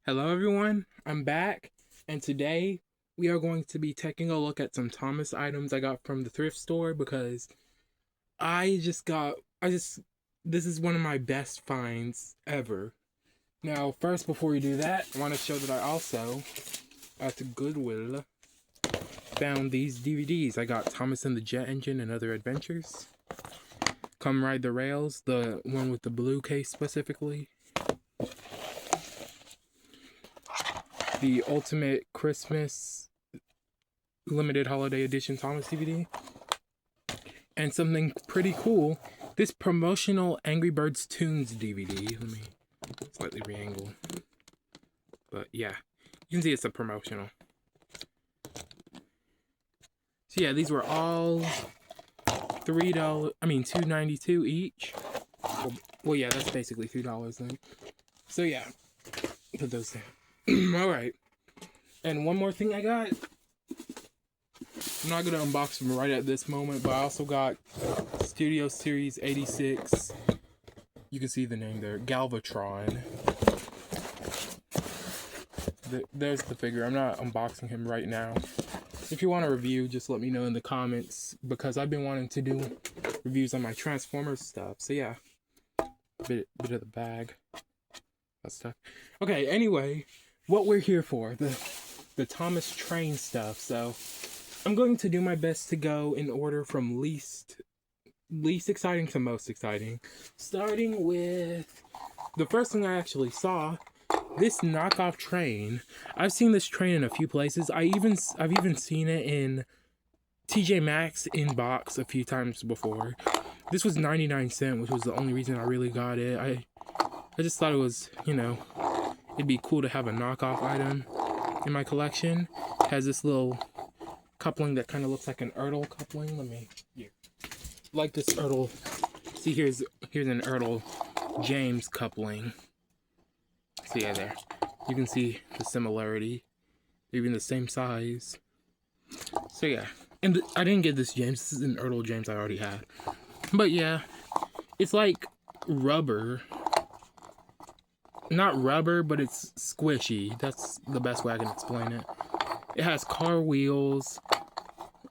Hello everyone, I'm back, and today we are going to be taking a look at some Thomas items I got from the thrift store because this is one of my best finds ever. Now, first, before we do that, I want to show that I also, at the Goodwill, found these DVDs. I got Thomas and the Jet Engine and Other Adventures, Come Ride the Rails, the one with the blue case specifically, the Ultimate Christmas Limited Holiday Edition Thomas DVD, and something pretty cool, this promotional Angry Birds Tunes DVD. Let me slightly re-angle. But yeah, you can see it's a promotional. So yeah, these were all $2.92 each. Well, yeah, that's basically $2 then. So yeah, put those down. Alright. And one more thing I got. I'm not going to unbox them right at this moment, but I also got Studio Series 86. You can see the name there, Galvatron. There's the figure. I'm not unboxing him right now. If you want a review, just let me know in the comments, because I've been wanting to do reviews on my Transformers stuff. So yeah, bit of the bag, that stuff. Okay, anyway, what we're here for, the Thomas train stuff. So I'm going to do my best to go in order from least exciting to most exciting, starting with the first thing I actually saw. This knockoff train. I've seen this train in a few places. I've even seen it in TJ Maxx in box a few times before. This was 99¢, which was the only reason I really got it. I just thought it was, it'd be cool to have a knockoff item in my collection. It has this little coupling that kind of looks like an Ertl coupling. Like this Ertl. See, here's an Ertl James coupling. So yeah, there. You can see the similarity. They're even the same size. So yeah. And I didn't get this James. This is an Ertl James I already had. But yeah. It's like rubber. Not rubber, but it's squishy. That's the best way I can explain it. It has car wheels.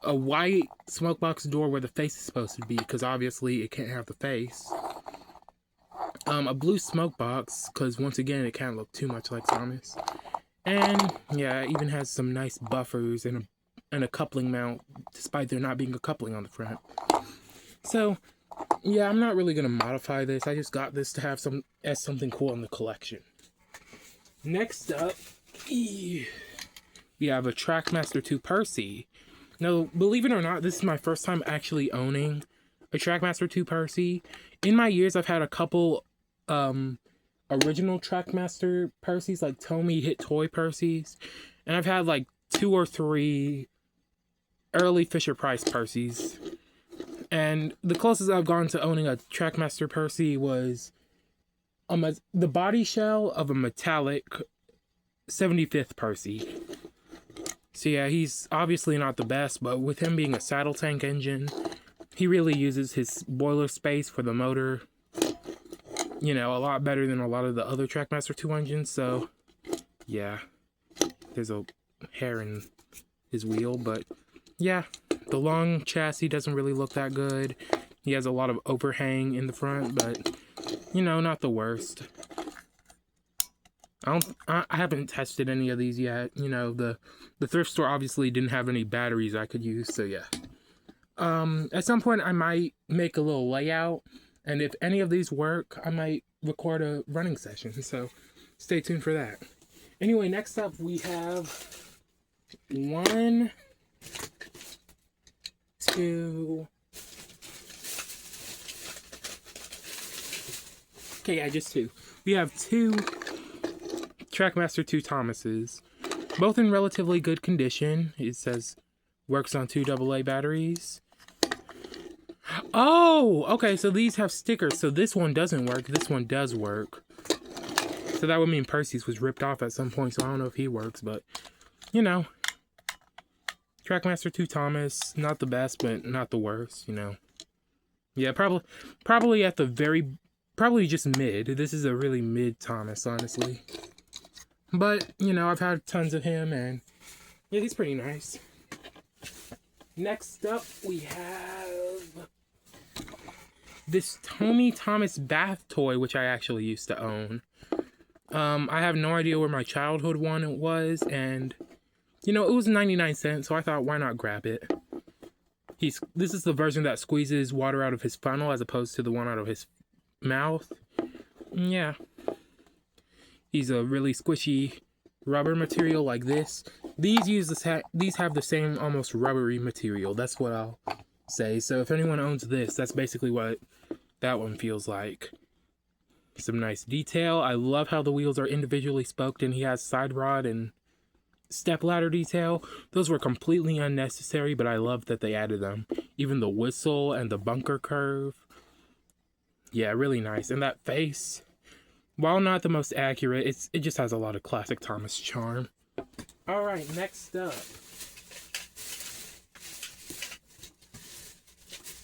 A white smoke box door where the face is supposed to be, because obviously it can't have the face. A blue smoke box, because once again, it can't look too much like Thomas. And yeah, it even has some nice buffers and a coupling mount, despite there not being a coupling on the front. So yeah, I'm not really gonna modify this. I just got this to have something cool in the collection. Next up, we have a Trackmaster 2 Percy. Now, believe it or not, this is my first time actually owning a Trackmaster 2 Percy. In my years, I've had a couple original Trackmaster Percys, like Tomy Hit Toy Percys, and I've had like 2 or 3 early Fisher-Price Percys. And the closest I've gone to owning a Trackmaster Percy was the body shell of a metallic 75th Percy. So yeah, he's obviously not the best, but with him being a saddle tank engine, he really uses his boiler space for the motor, a lot better than a lot of the other Trackmaster 2 engines. So yeah, there's a hair in his wheel, but yeah, the long chassis doesn't really look that good. He has a lot of overhang in the front, but not the worst. I haven't tested any of these yet. The thrift store obviously didn't have any batteries I could use, so yeah. At some point I might make a little layout, and if any of these work, I might record a running session, so stay tuned for that. Anyway, next up we have 1, 2... Okay, yeah, just 2. We have 2 Trackmaster 2 Thomases, both in relatively good condition. It says works on 2 AA batteries. Oh, okay, so these have stickers. So this one doesn't work. This one does work. So that would mean Percy's was ripped off at some point, so I don't know if he works, but Trackmaster 2 Thomas, not the best, but not the worst, Yeah, probably at the very, probably just mid. This is a really mid Thomas, honestly. But, you know, I've had tons of him, and yeah, he's pretty nice. Next up, we have this Tommy Thomas bath toy, which I actually used to own. I have no idea where my childhood one was, and, you know, it was 99 cents, so I thought, why not grab it? This is the version that squeezes water out of his funnel as opposed to the one out of his mouth. Yeah. He's a really squishy rubber material like this. These have the same almost rubbery material. That's what I'll say. So if anyone owns this, that's basically what that one feels like. Some nice detail. I love how the wheels are individually spoked, and he has side rod and stepladder detail. Those were completely unnecessary, but I love that they added them. Even the whistle and the bunker curve. Yeah, really nice. And that face, while not the most accurate, it just has a lot of classic Thomas charm. Alright, next up.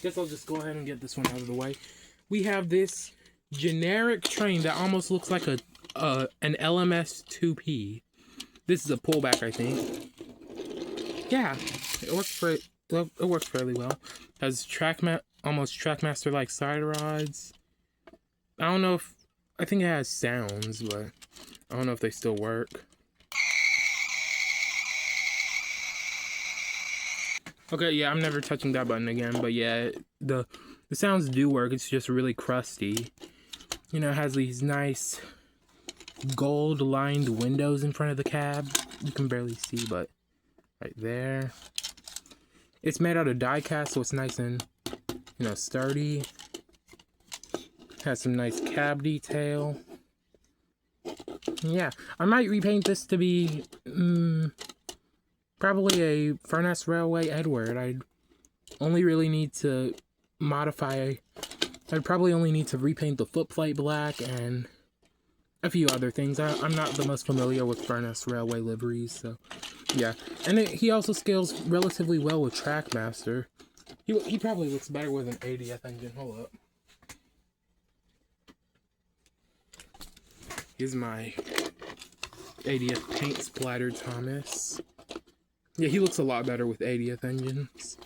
Guess I'll just go ahead and get this one out of the way. We have this generic train that almost looks like an LMS 2P. This is a pullback, I think. Yeah, it works fairly well. Has almost Trackmaster-like side rods. I don't know if... I think it has sounds, but I don't know if they still work. Okay, yeah, I'm never touching that button again, but yeah, the sounds do work. It's just really crusty. You know, it has these nice gold-lined windows in front of the cab. You can barely see, but right there. It's made out of diecast, so it's nice and, you know, sturdy. Has some nice cab detail. Yeah, I might repaint this to be probably a Furness Railway Edward. I'd only really need to modify... I'd probably only need to repaint the footplate black and a few other things. I'm not the most familiar with Furness Railway liveries, so yeah. And he also scales relatively well with Trackmaster. He probably looks better with an 80th engine. Hold up. Here's my 80th paint splatter Thomas. Yeah, he looks a lot better with 80th engines.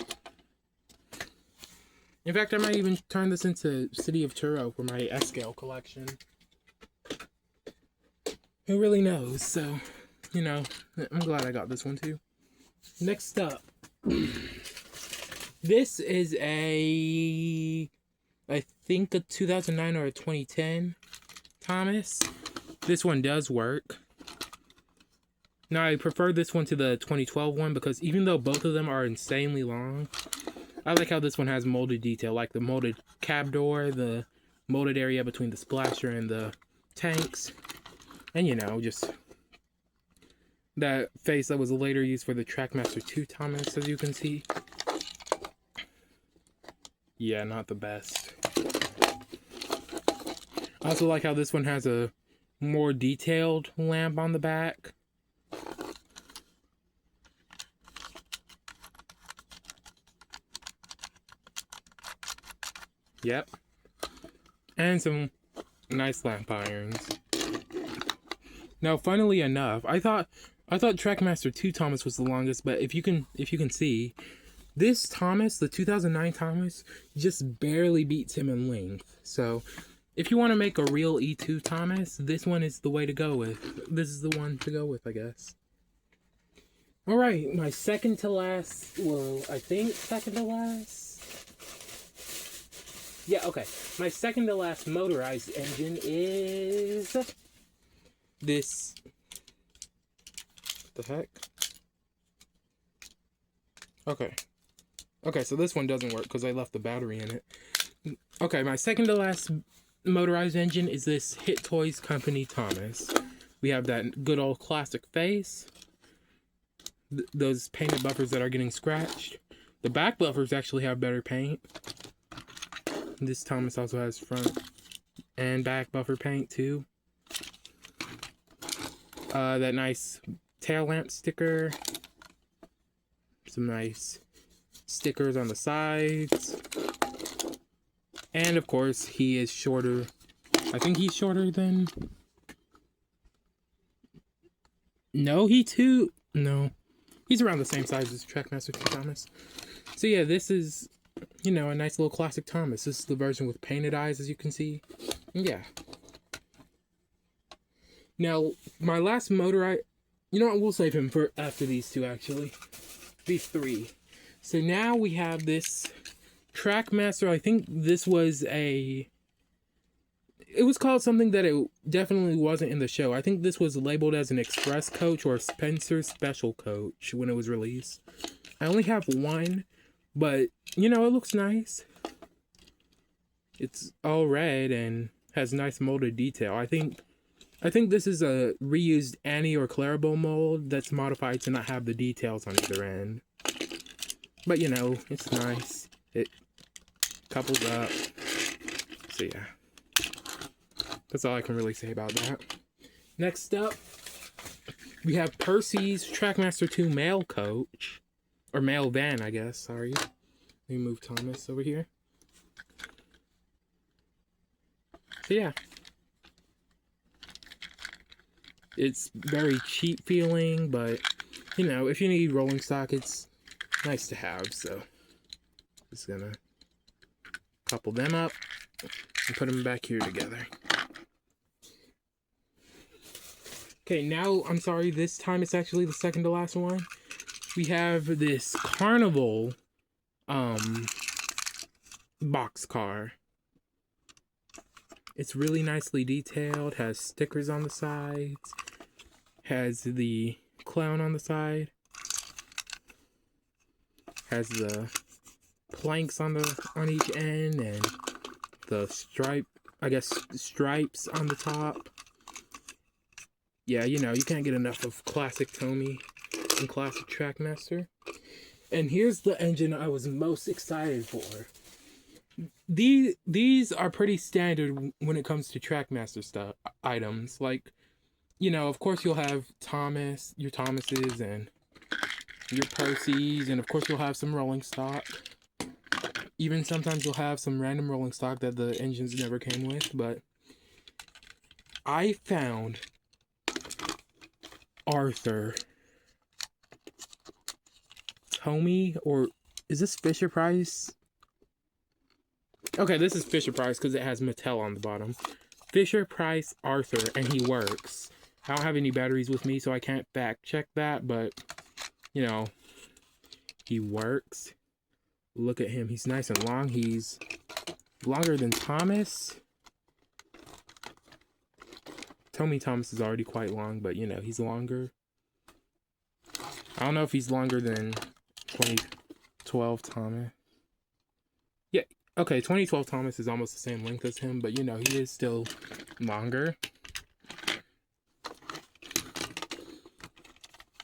In fact, I might even turn this into City of Turo for my S-Scale collection. Who really knows? So, you know, I'm glad I got this one too. Next up. This is I think a 2009 or a 2010 Thomas. This one does work. Now, I prefer this one to the 2012 one because even though both of them are insanely long, I like how this one has molded detail, like the molded cab door, the molded area between the splasher and the tanks, and, you know, just that face that was later used for the Trackmaster 2 Thomas, as you can see. Yeah, not the best. I also like how this one has a more detailed lamp on the back. Yep. And some nice lamp irons. Now, funnily enough, I thought Trackmaster 2 Thomas was the longest, but if you can see, this Thomas, the 2009 Thomas, just barely beats him in length. So, if you want to make a real E2 Thomas, this one is the way to go with. This is the one to go with, I guess. Alright, my second to last, well, I think second to last? Yeah, okay. My second to last motorized engine is this. What the heck? Okay, so this one doesn't work because I left the battery in it. Okay, my second to last motorized engine is this Hit Toys Company Thomas. We have that good old classic face. Those painted buffers that are getting scratched. The back buffers actually have better paint. This Thomas also has front and back buffer paint too. That nice tail lamp sticker. Some nice stickers on the sides. And of course, he is shorter. I think he's shorter than No, no. He's around the same size as Trackmaster 2 Thomas. So yeah, this is, a nice little classic Thomas. This is the version with painted eyes, as you can see. Yeah. Now, my last motorized... You know what? We'll save him for after these two, actually. These three. So now we have this Trackmaster. I think this was a... It was called something that it definitely wasn't in the show. I think this was labeled as an Express Coach or Spencer Special Coach when it was released. I only have one, but, it looks nice. It's all red and has nice molded detail. I think this is a reused Annie or Clarabelle mold that's modified to not have the details on either end. But, it's nice. It couples up. So, yeah. That's all I can really say about that. Next up, we have Percy's Trackmaster 2 Mail Coach. Or Mail Van, I guess. Sorry. Let me move Thomas over here. So, yeah. It's very cheap feeling, but, if you need rolling stock, it's nice to have. So, just gonna couple them up and put them back here together. Okay, now, I'm sorry, this time it's actually the second to last one. We have this Carnival, boxcar. It's really nicely detailed, has stickers on the sides, has the clown on the side, has the planks on each end, and the stripes on the top. Yeah, you can't get enough of classic Tomy and classic Trackmaster. And here's the engine I was most excited for. These are pretty standard when it comes to Trackmaster stuff items. Like, of course you'll have your Thomases and your Percys, and of course you'll have some rolling stock. Even sometimes you'll have some random rolling stock that the engines never came with, but I found Arthur Tomy, or is this Fisher Price? Okay, this is Fisher Price because it has Mattel on the bottom. Fisher Price Arthur, and he works. I don't have any batteries with me, so I can't fact check that, but, he works. Look at him. He's nice and long. He's longer than Thomas. Tomy Thomas is already quite long, but, he's longer. I don't know if he's longer than 2012 Thomas. Yeah, okay, 2012 Thomas is almost the same length as him, but, he is still longer.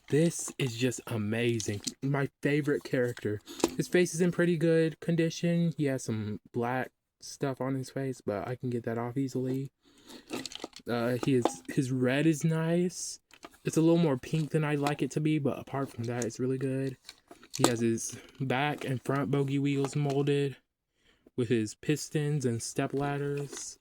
This is just amazing. My favorite character. His face is in pretty good condition. He has some black stuff on his face, but I can get that off easily. His red is nice. It's a little more pink than I'd like it to be, but apart from that, it's really good. He has his back and front bogey wheels molded with his pistons and step ladders.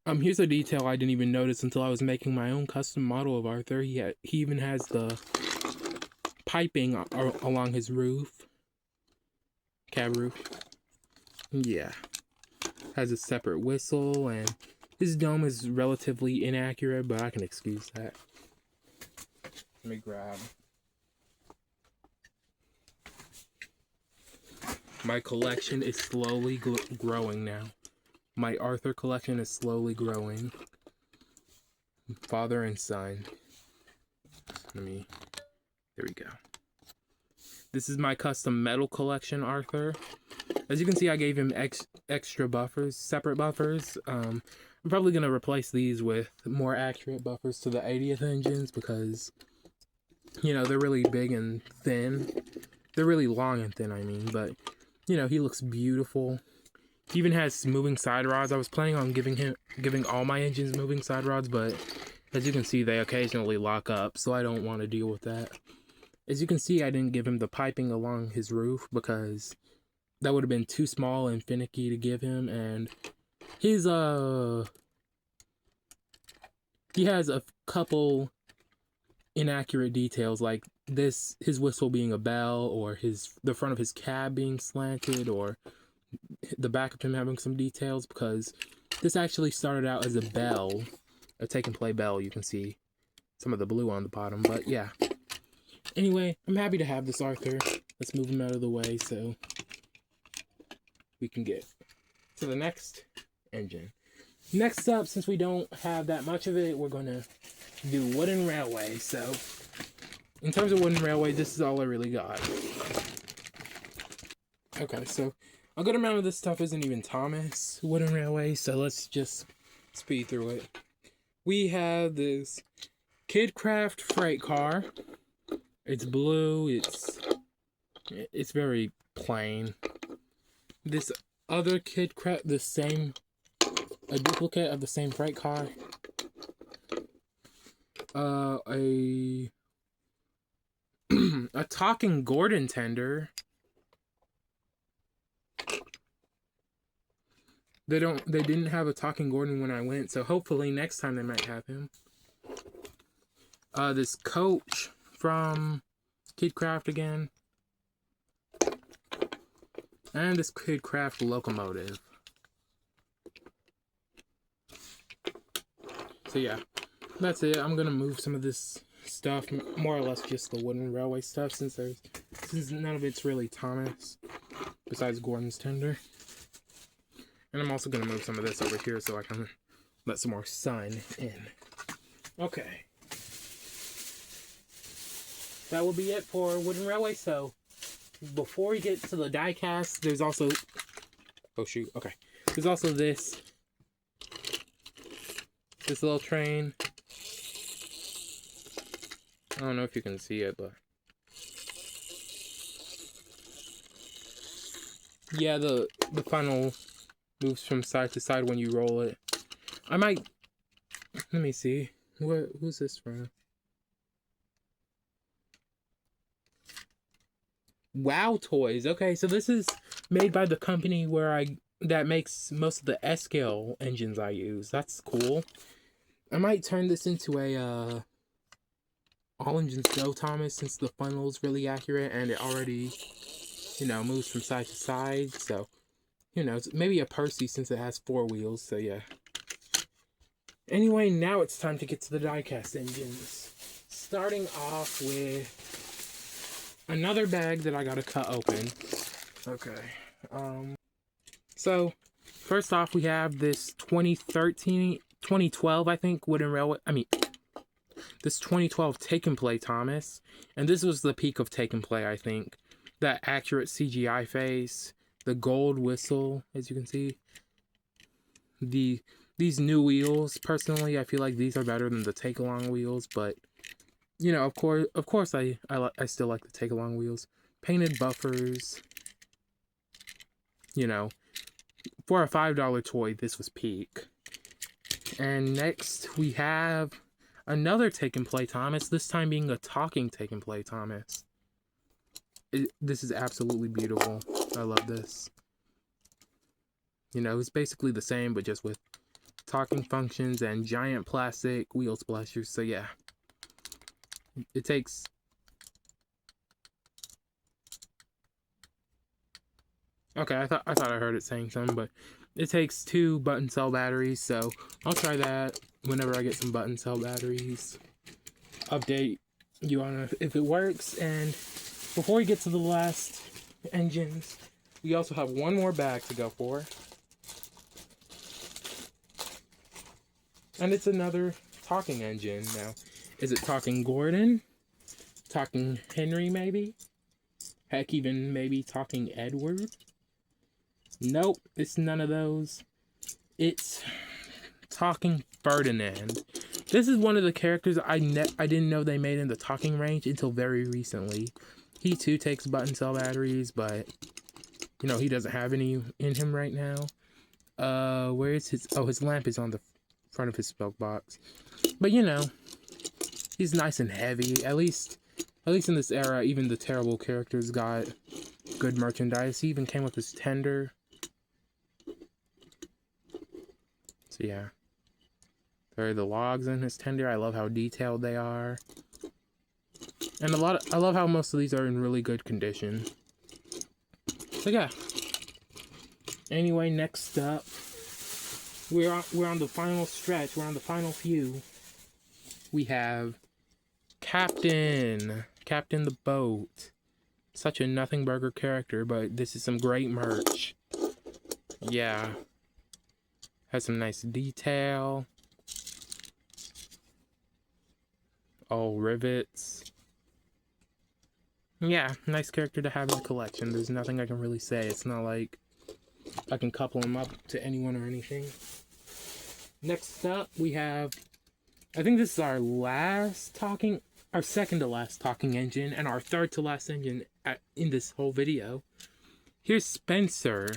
Here's a detail I didn't even notice until I was making my own custom model of Arthur. He even has the piping along his roof. Cab roof. Yeah. Has a separate whistle, and his dome is relatively inaccurate, but I can excuse that. Let me grab. My collection is slowly growing now. My Arthur collection is slowly growing. Father and son. There we go. This is my custom metal collection Arthur. As you can see, I gave him extra buffers, separate buffers. I'm probably going to replace these with more accurate buffers to the 80th engines because, they're really big and thin. They're really long and thin, I mean, but, he looks beautiful. He even has moving side rods. I was planning on giving all my engines moving side rods, but as you can see, they occasionally lock up, so I don't want to deal with that. As you can see, I didn't give him the piping along his roof because that would have been too small and finicky to give him, and his he has a couple inaccurate details, like his whistle being a bell, or the front of his cab being slanted, or the back of him having some details, because this actually started out as a bell, a take and play bell. You can see some of the blue on the bottom, but yeah. Anyway, I'm happy to have this Arthur. Let's move him out of the way so we can get to the next engine. Next up, since we don't have that much of it, we're going to do wooden railway. So, in terms of wooden railway, this is all I really got. Okay, so a good amount of this stuff isn't even Thomas wooden railway, so let's just speed through it. We have this Kidcraft freight car. It's blue. It's very plain. This other Kidcraft, a duplicate of the same freight car. A talking Gordon tender. They didn't have a talking Gordon when I went, so hopefully next time they might have him. This coach from Kidcraft again. And this Kidcraft locomotive. So yeah, that's it. I'm gonna move some of this stuff, more or less just the wooden railway stuff, since none of it's really Thomas, besides Gordon's tender. And I'm also gonna move some of this over here so I can let some more sun in. Okay. That will be it for wooden railway. So before we get to the diecast, there's also, oh shoot, okay. There's also this little train. I don't know if you can see it, but yeah, the funnel moves from side to side when you roll it. I might, let me see. Who's this from? Wow Toys. Okay, so this is made by the company that makes most of the S-scale engines I use. That's cool. I might turn this into a all engines go Thomas, since the funnel is really accurate and it already, moves from side to side. So, maybe a Percy, since it has 4 wheels. So yeah. Anyway, now it's time to get to the diecast engines. Starting off with another bag that I gotta cut open. Okay. So first off, we have this 2012, I think, wooden railway. This 2012 Take and Play Thomas, and this was the peak of Take and Play, I think. That accurate CGI face, the gold whistle, as you can see. These new wheels, personally, I feel like these are better than the take along wheels, but of course, I still like the take along wheels. Painted buffers. For a $5 toy, this was peak. And next we have another Take and Play Thomas, this time being a talking Take and Play Thomas. This is absolutely beautiful. I love this. It's basically the same, but just with talking functions and giant plastic wheel splashers. So yeah. It takes... Okay, I thought I heard it saying something, but it takes 2 button cell batteries, so I'll try that whenever I get some button cell batteries. Update you on if it works. And before we get to the last engines, we also have one more bag to go for. And it's another talking engine. Now, is it talking Gordon? Talking Henry, maybe? Heck, even maybe talking Edward? Nope, it's none of those. It's talking Ferdinand. This is one of the characters I didn't know they made in the talking range until very recently. He too takes button cell batteries, but he doesn't have any in him right now. Where is his... Oh, his lamp is on the front of his spell box. But he's nice and heavy. At least in this era, even the terrible characters got good merchandise. He even came with his tender. So yeah, Or the logs in his tender. I love how detailed they are. And I love how most of these are in really good condition. So yeah. Anyway, next up, we're on the final stretch. We're on the final few. We have Captain the Boat. Such a nothing burger character, but this is some great merch. Yeah. Has some nice detail. All rivets. Yeah, nice character to have in the collection. There's nothing I can really say. It's not like I can couple him up to anyone or anything. Next up, we have, I think this is our second to last talking engine, and our third to last engine in this whole video. Here's Spencer.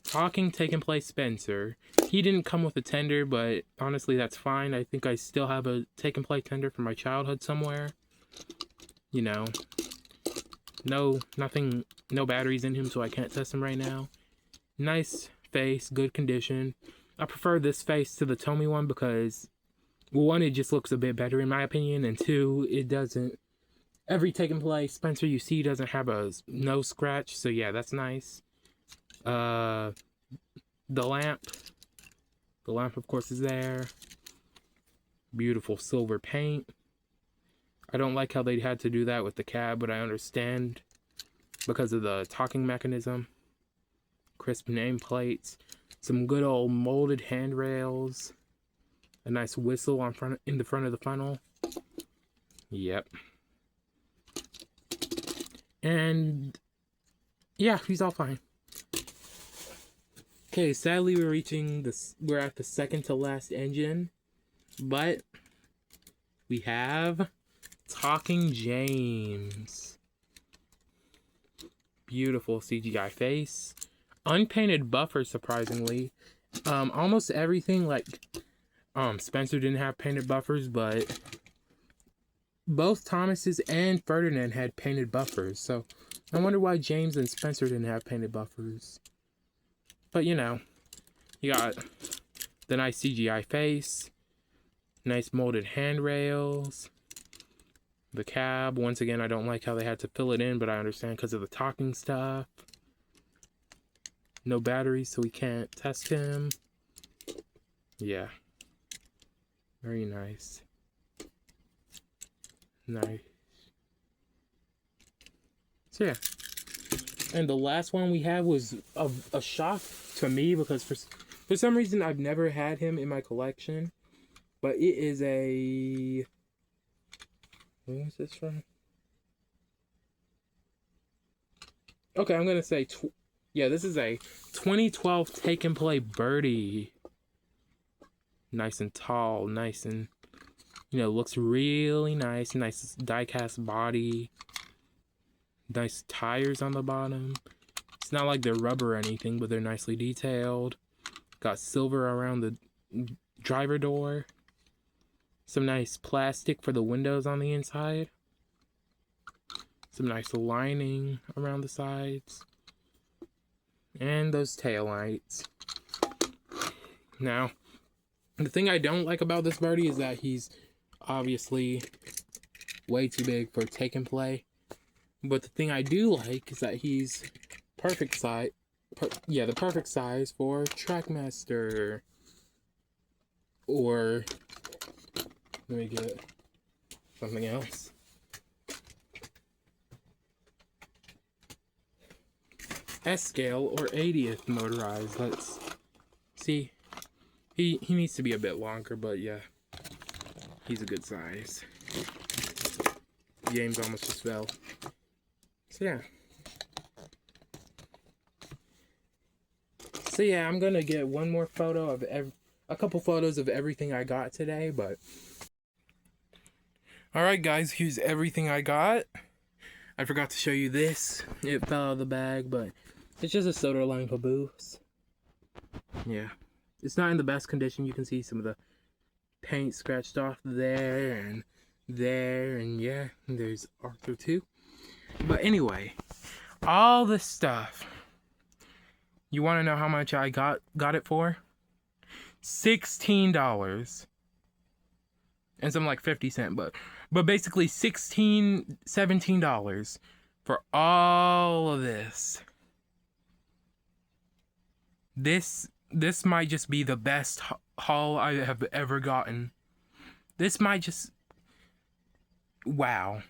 Talking Taking Place Spencer. He didn't come with a tender, but honestly, that's fine. I think I still have a Taking Place tender from my childhood somewhere. You know, no batteries in him, so I can't test him right now. Nice face, good condition. I prefer this face to the Tomy one because, well, one, it just looks a bit better in my opinion, and two, it doesn't. Every Taking Place Spencer you see doesn't have a nose scratch, so yeah, that's nice. The lamp of course is there. Beautiful silver paint. I don't like how they had to do that with the cab, but I understand because of the talking mechanism. Crisp nameplates, some good old molded handrails, a nice whistle in the front of the funnel. Yep. And yeah, he's all fine. Okay, sadly we're at the second to last engine, but we have Talking James. Beautiful CGI face. Unpainted buffer, surprisingly. Almost everything, like, Spencer didn't have painted buffers, but both Thomas's and Ferdinand had painted buffers, so I wonder why James and Spencer didn't have painted buffers. But, you know, you got the nice CGI face, nice molded handrails, the cab. Once again, I don't like how they had to fill it in, but I understand because of the talking stuff. No batteries, so we can't test him. Yeah. Very nice. Nice. So yeah. And the last one we had was a shock to me because for some reason I've never had him in my collection. But it is a... Where is this from? Okay, I'm going to say... Yeah, this is a 2012 Take and Play Birdie. Nice and tall, nice and... You know, looks really nice. Nice diecast body. Nice tires on the bottom. It's not like they're rubber or anything, but they're nicely detailed. Got silver around the driver door. Some nice plastic for the windows on the inside. Some nice lining around the sides. And those taillights. Now, the thing I don't like about this birdie is that he's obviously way too big for Take and Play. But the thing I do like is that he's perfect size. The perfect size for Trackmaster. Or, let me get something else. S-scale or 80th motorized. Let's see. He needs to be a bit longer, but yeah. He's a good size. James almost just fell. So yeah. I'm gonna get one more photo of a couple photos of everything I got today, but alright guys, here's everything I got. I forgot to show you this. It fell out of the bag, but it's just a soda lime caboose. Yeah. It's not in the best condition. You can see some of the paint scratched off there and yeah, there's Arthur too. But anyway, all this stuff. You want to know how much I got it for? $16. and some like 50 cent, but basically $16-17 for all of this. This might just be the best haul I have ever gotten. This might just, wow.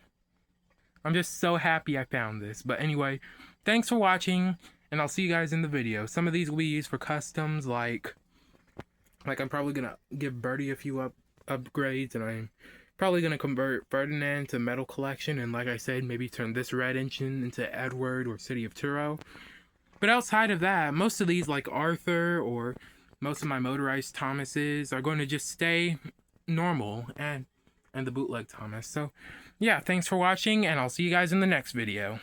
I'm just so happy I found this. But anyway, thanks for watching, and I'll see you guys in the video. Some of these will be used for customs, like I'm probably gonna give Birdie a few upgrades, and I'm probably gonna convert Ferdinand to Metal Collection, and like I said, maybe turn this red engine into Edward or City of Turo. But outside of that, most of these, like Arthur or most of my Motorized Thomases, are going to just stay normal, and the bootleg Thomas. So yeah, thanks for watching, and I'll see you guys in the next video.